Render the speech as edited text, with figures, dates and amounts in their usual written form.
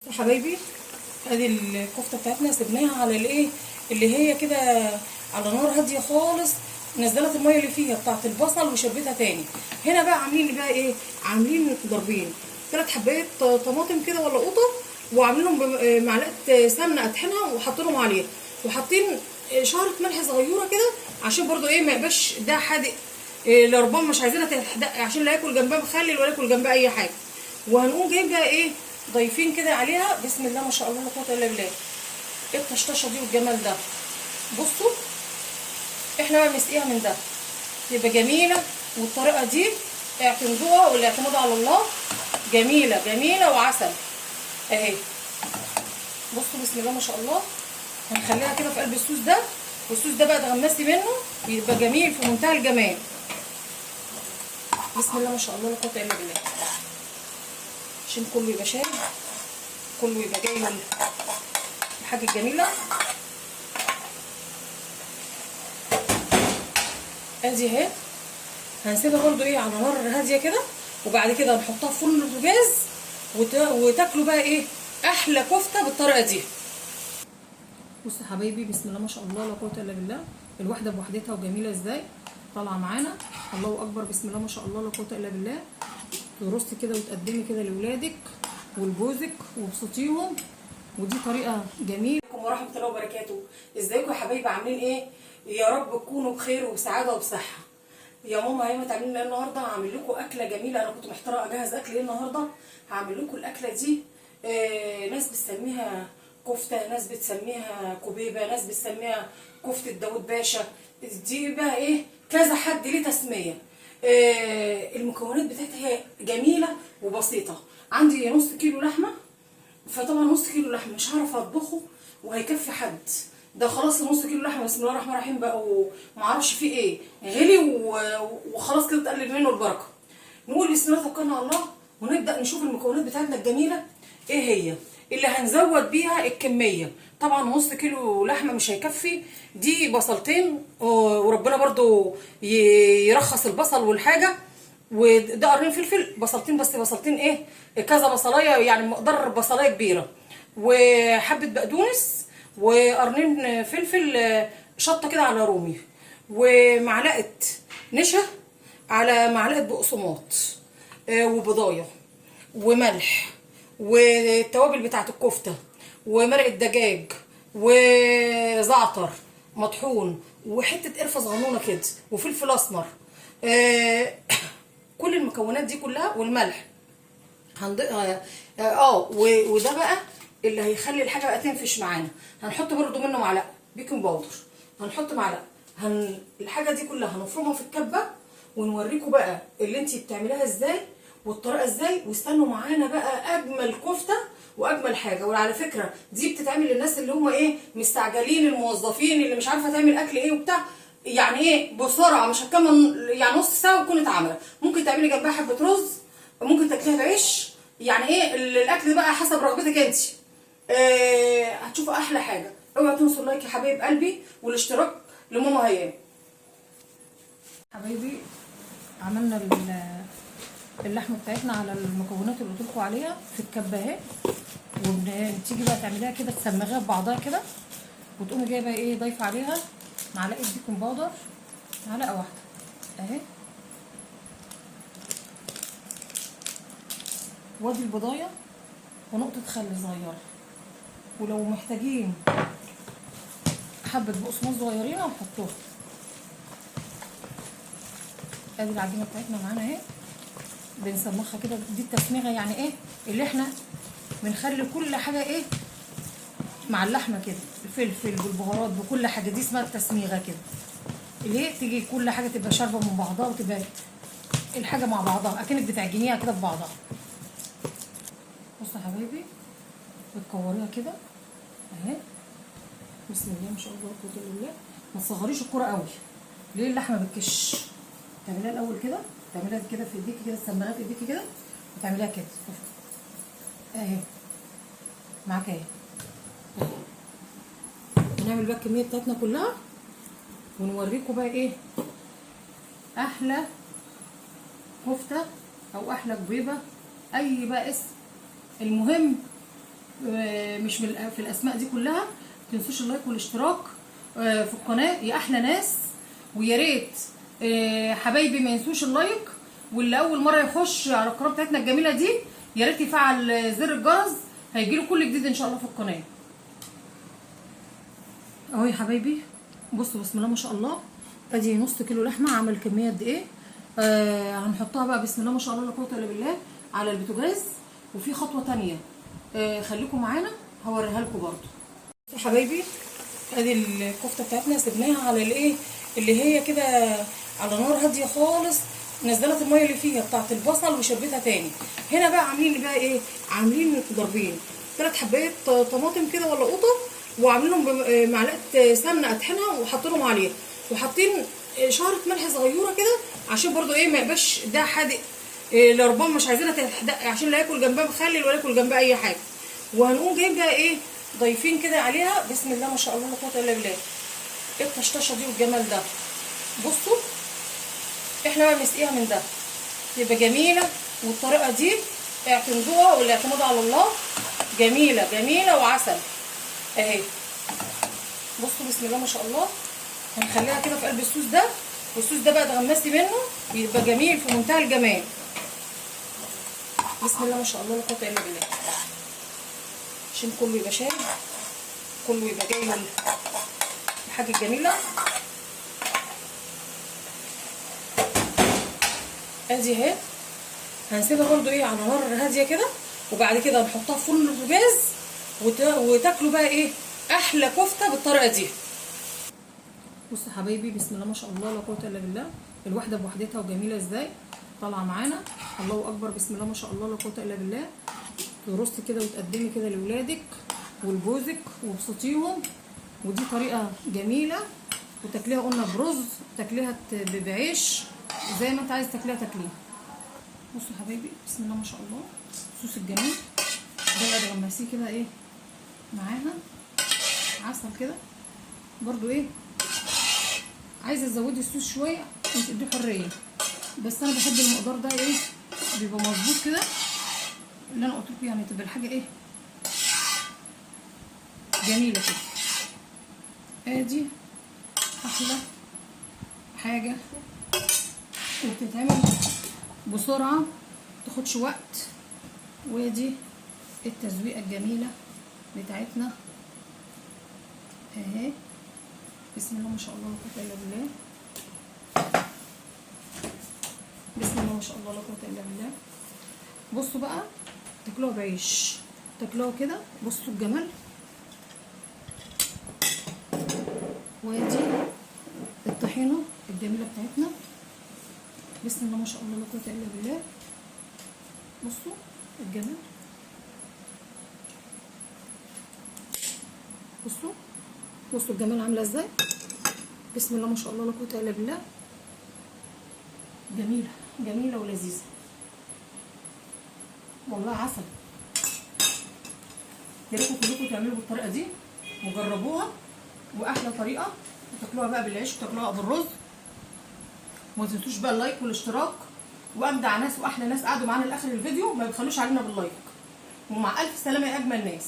يا حبايبي، ادي الكفته بتاعتنا سيبناها على الايه اللي هي كده على نار هاديه خالص. نزلت الميه اللي فيها بتاعت البصل وشربتها تاني. هنا بقى عاملين بقى ايه؟ عاملين ضربين 3 حبايات طماطم كده ولا قطه، وعاملينهم بمعلقه سمنه اطحنها وحاطينهم عليها، وحاطين شعره ملح صغيره كده عشان برضو ايه ما يبقاش ده حادق. الربان مش عايزينها تحدق عشان لا ياكل جنبها مخلل ولا ياكل جنبها اي حاجه. وهنقوم جايب بقى ايه؟ ضايفين كده عليها بسم الله ما شاء الله لا قوه الا بالله. ايه الطشطشه دي والجمال ده؟ بصوا احنا بقى بنسقيها من ده تبقى جميله. والطريقه دي اعتمدوها والاعتماد على الله. جميله جميله وعسل اهي. بصوا بسم الله ما شاء الله. هنخليها كده في قلب الصوص ده، والصوص ده بقى تغمسي منه يبقى جميل في منتهى الجمال. بسم الله ما شاء الله لا قوه الا بالله. عشان كله يبقى شارب، كله يبقى جاي الحاجه الجميله. ادي اهي. هنسيبها برده ايه على نار هاديه كده، وبعد كده نحطها في فرن البوتاجاز وتاكلوا بقى ايه احلى كفته بالطريقه دي. بصوا يا حبايبي بسم الله ما شاء الله لا قوه الا بالله. الواحده بوحدتها وجميله ازاي طالعه معانا. الله اكبر بسم الله ما شاء الله لا قوه الا بالله. ترصي كده وتقدمي كده لاولادك ولجوزك وابسطيهم، ودي طريقه جميله. ورحمه الله وبركاته. ازيكم يا حبايبي عاملين ايه؟ يا رب تكونوا بخير وبسعاده وبصحه. يا ماما هي تعمل لنا النهارده هعمل لكم اكله جميله. انا كنت محتاره اجهز اكل ايه النهارده. هعمل لكم الاكله دي. ناس بتسميها كفته، ناس بتسميها كبيبه، ناس بتسميها كفته داود باشا. دي بقى ايه كذا حد ليه تسميه. المكونات بتاعتها هي جميله وبسيطه. عندي نص كيلو لحمه، فطبعا نص كيلو لحمه مش هعرف اطبخه وهيكفي حد. ده خلاص نص كيلو لحمه بسم الله الرحمن الرحيم بقى ومعرفش فيه ايه غلي وخلاص كده تقلل منه البركه. نقول بسم الله توكلنا على الله ونبدا نشوف المكونات بتاعتنا الجميله ايه هي اللي هنزود بيها الكميه. طبعا نص كيلو لحمه مش هيكفي. دي بصلتين وربنا برضو يرخص البصل والحاجه. وده قرنين فلفل بصلتين بس بصلتين ايه كذا بصلايه يعني مقدار بصلايه كبيره، وحبه بقدونس وقرنين فلفل شطه كده على رومي، ومعلقه نشا على معلقه بقسماط وبضايه وملح والتوابل بتاعت الكفته ومرقه دجاج وزعتر مطحون وحته قرفه صغنونه كده وفلفل اسمر. كل المكونات دي كلها والملح هنضيفها. وده بقى اللي هيخلي الحاجه بقى تنفش معانا. هنحط برده منه معلقه بيكنج باودر، هنحط معلقه الحاجه دي كلها هنفرمها في الكبه ونوريكم بقى اللي انتي بتعمليها ازاي والطريقه ازاي. واستنوا معانا بقى اجمل كفته واجمل حاجه. وعلى فكره دي بتتعمل للناس اللي هم ايه مستعجلين، الموظفين اللي مش عارفه تعمل اكل ايه وبتاع، يعني ايه بسرعه مش هتكمل يعني نص ساعه وتكون اتعملت. ممكن تعملي جنبها حبه رز، ممكن تاكليها بعيش، يعني ايه الاكل بقى حسب رغبتك انت. هتشوفوا احلى حاجه. اوعوا تنسوا اللايك يا حبايب قلبي والاشتراك لماما هيام. حبايبي عملنا اللحمه بتاعتنا على المكونات اللي قلت لكم عليها في الكبه اهي. وبتيجي بقى تعمليها كده تسمغيها ببعضها كده، وتقومي جايبه ايه ضايفه عليها معلقه بيكنج باودر، معلقه واحده اهي، وادي البضايه ونقطه خل صغيره، ولو محتاجين حبه بقسماط صغيرين هنحطوها. ادي العجينه بتاعتنا معانا اهي بنسمخها كده. دي التسميغه يعني ايه اللي احنا بنخلي كل حاجه ايه مع اللحمه كده، الفلفل بالبهارات بكل حاجه. دي اسمها التسميغه كده، اللي هي تيجي كل حاجه تبقى شاربه من بعضها وتبقى الحاجه مع بعضها اكنك بتعجنيها كده ببعضها. بصوا يا حبايبي بتكوريها كده اهي بسم الله ما شاء الله لا قوه الا بالله. ما تصغريش الكوره قوي ليه اللحمه بتكش. تعمليها الاول كده، تعمليها كده في ايديكي كده، تسمريها في ايديكي كده وتعمليها كده اهي معاك اهي. هنعمل بقى الكميه بتاعتنا كلها ونوريكم بقى ايه احلى كفته او احلى كبيبه اي بقى اسم. المهم مش في الاسماء دي كلها، ما تنسوش اللايك والاشتراك في القناه يا احلى ناس. ويا ريت حبايبي ما ينسوش اللايك، واللي اول مره يخش على القناه بتاعتنا الجميله دي يا ريت يفعل زر الجرس، هيجيله كل جديد ان شاء الله في القناه. اهو يا حبايبي بصوا بسم الله ما شاء الله، ادي نص كيلو لحمه عمل كميه قد ايه. هنحطها بقى بسم الله ما شاء الله لا قوه الا بالله على البوتاجاز. وفي خطوه تانية خليكم معانا هوريها لكم برضو يا حبايبي. ادي الكفته بتاعتنا سيبناها على الايه اللي هي كده على نار هاديه خالص، نزلت الميه اللي فيها بتاعت البصل وشربتها تاني. هنا بقى عاملين بقى ايه، عاملين ضربين 3 حبايات طماطم كده ولا قطه، وعاملينهم بمعلقه سمنه اطحنها وحاطينهم عليها، وحاطين شعره ملح صغيره كده عشان برضو ايه ما يبقاش ده حادق. لربما مش عايزينها تحدق عشان لا ياكل جنبها مخلل ولا ياكل جنبها اي حاجه. وهنقوم جايب بقى ايه ضايفين كده عليها بسم الله ما شاء الله لا قوه الا بالله ايه الطشطشه دي والجمال ده. بصوا احنا بقى بنسقيها من ده تبقى جميله، والطريقه دي اعتمدوها والاعتماد على الله، جميله جميله وعسل اهي. بصوا بسم الله ما شاء الله، هنخليها كده في قلب الصوص ده، والصوص ده بقى تغمسي منه يبقى جميل في منتهى الجمال. بسم الله ما شاء الله لا قوه الا بالله، عشان كله يبقى شارب، كله يبقى جاي الحاجه الجميله. ادي اهي هنسيبها برده ايه على نار هاديه كده، وبعد كده نحطها في فرن البوتاجاز وتاكلوا بقى ايه احلى كفته بالطريقه دي. بصوا يا حبايبي بسم الله ما شاء الله لا قوه الا بالله، الواحده بوحدتها وجميله ازاي طالعه معانا، الله اكبر بسم الله ما شاء الله لا قوه الا بالله. ترصي كده وتقدمي كده لاولادك ولجوزك وبسطيهم، ودي طريقه جميله. وتاكليها قلنا برز، تاكليها بعيش، زي ما انت عايز تاكليها تاكليها. بصوا يا حبايبي بسم الله ما شاء الله الصوص الجميل ده بقى تغمسيه كده ايه معاها عسل كده برضو ايه. عايزه تزودي الصوص شويه انت اديه حريه، بس انا بحب المقدار ده ايه بيبقى مظبوط كده اللي انا قلت لكم، يعني تبقى الحاجه ايه جميله كده. ادي احلى حاجه وبتتعمل بسرعه متاخدش وقت. وادي التزويقه الجميله بتاعتنا اهي بسم الله ما شاء الله لا قوه الا بالله، بسم الله ما شاء الله لا قوه الا بالله. بصوا بقى تاكلوها بعيش، تاكلوها كده بصوا الجمال. وادي الطحينه الجميله بتاعتنا بسم الله ما شاء الله لا قوه الا بالله. بصوا الجمال، بصوا الجمال عامله ازاي بسم الله ما شاء الله لا قوه الا بالله، جميله جميله ولذيذه والله عسل. يا ريتكم كلكم تعملوا بالطريقه دي وجربوها، واحلى طريقه وتاكلوها بقى بالعيش وتاكلوها بالرز. وما تنسوش بقى اللايك والاشتراك، وامدع ناس واحلى ناس قعدوا معانا لاخر الفيديو ما يبخلوش علينا باللايك. ومع الف سلامه يا اجمل ناس.